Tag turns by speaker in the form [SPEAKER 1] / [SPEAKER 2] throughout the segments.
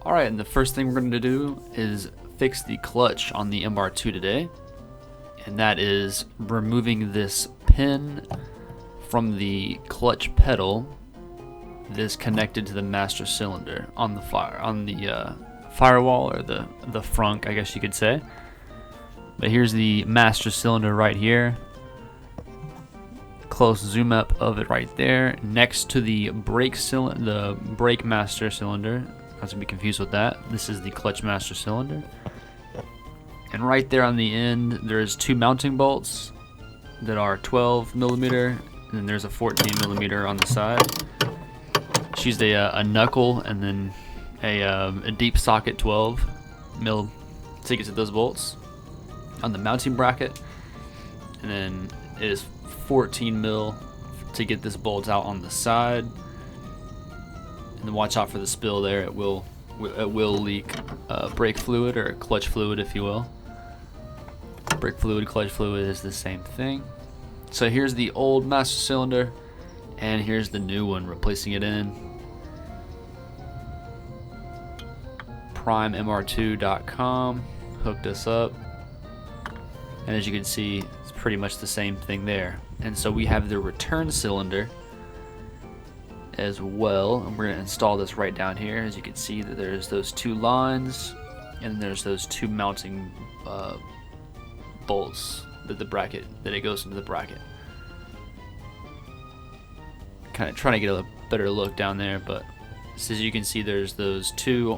[SPEAKER 1] Alright, and the first thing we're going to do is fix the clutch on the MR2 today. And that is removing this pin from the clutch pedal that is connected to the master cylinder on the firewall, or the frunk, I guess you could say. But here's the master cylinder right here. Close zoom up of it right there, next to the brake master cylinder. Not to be confused with that. This is the clutch master cylinder. And right there on the end, there's two mounting bolts that are 12 millimeter, and then there's a 14 millimeter on the side. She used a knuckle and then a deep socket 12 mil to get to those bolts on the mounting bracket, and then it is 14 mil to get this bolt out on the side. And then watch out for the spill there. It will leak brake fluid, or clutch fluid, if you will. Brake fluid, clutch fluid is the same thing. So here's the old master cylinder, and here's the new one, replacing it in. PrimeMR2.com hooked us up, and as you can see, it's pretty much the same thing there. And so we have the return cylinder as well, and we're going to install this right down here. As you can see, that there's those two lines, and there's those two mounting bolts that it goes into the bracket. Kind of trying to get a better look down there, but as you can see, there's those two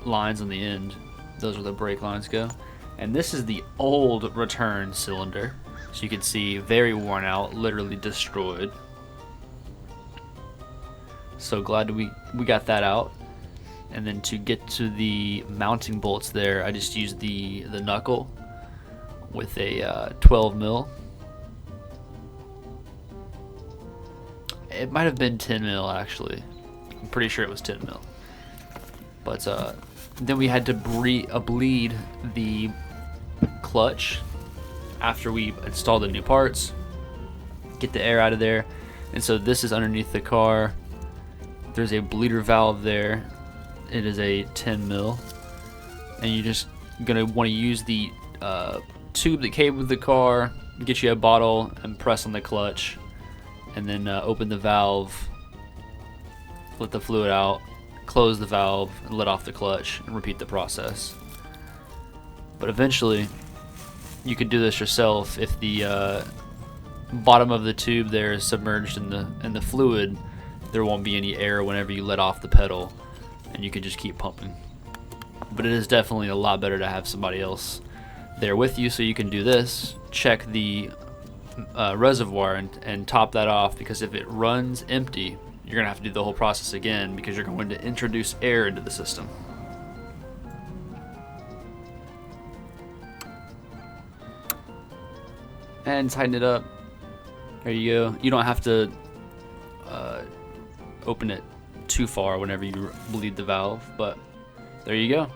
[SPEAKER 1] lines on the end. Those are the brake lines go. And this is the old return cylinder. So you can see, very worn out, literally destroyed. So glad we got that out. And then to get to the mounting bolts there, I just used the knuckle with a 12 mil. It might have been 10 mil actually. I'm pretty sure it was 10 mil. But then we had to bleed the clutch after we installed the new parts, get the air out of there. And so this is underneath the car. There's a bleeder valve there. It is a 10 mil, and you're just gonna want to use the tube that came with the car, get you a bottle and press on the clutch, and then open the valve, let the fluid out, close the valve, and let off the clutch, and repeat the process. But eventually you could do this yourself. If the bottom of the tube there is submerged in the fluid, there won't be any air whenever you let off the pedal, and you can just keep pumping. But it is definitely a lot better to have somebody else there with you, so you can do this, check the reservoir and top that off, because if it runs empty, you're gonna have to do the whole process again, because you're going to introduce air into the system. And tighten it up. There you go. You don't have to open it too far whenever you bleed the valve, but there you go.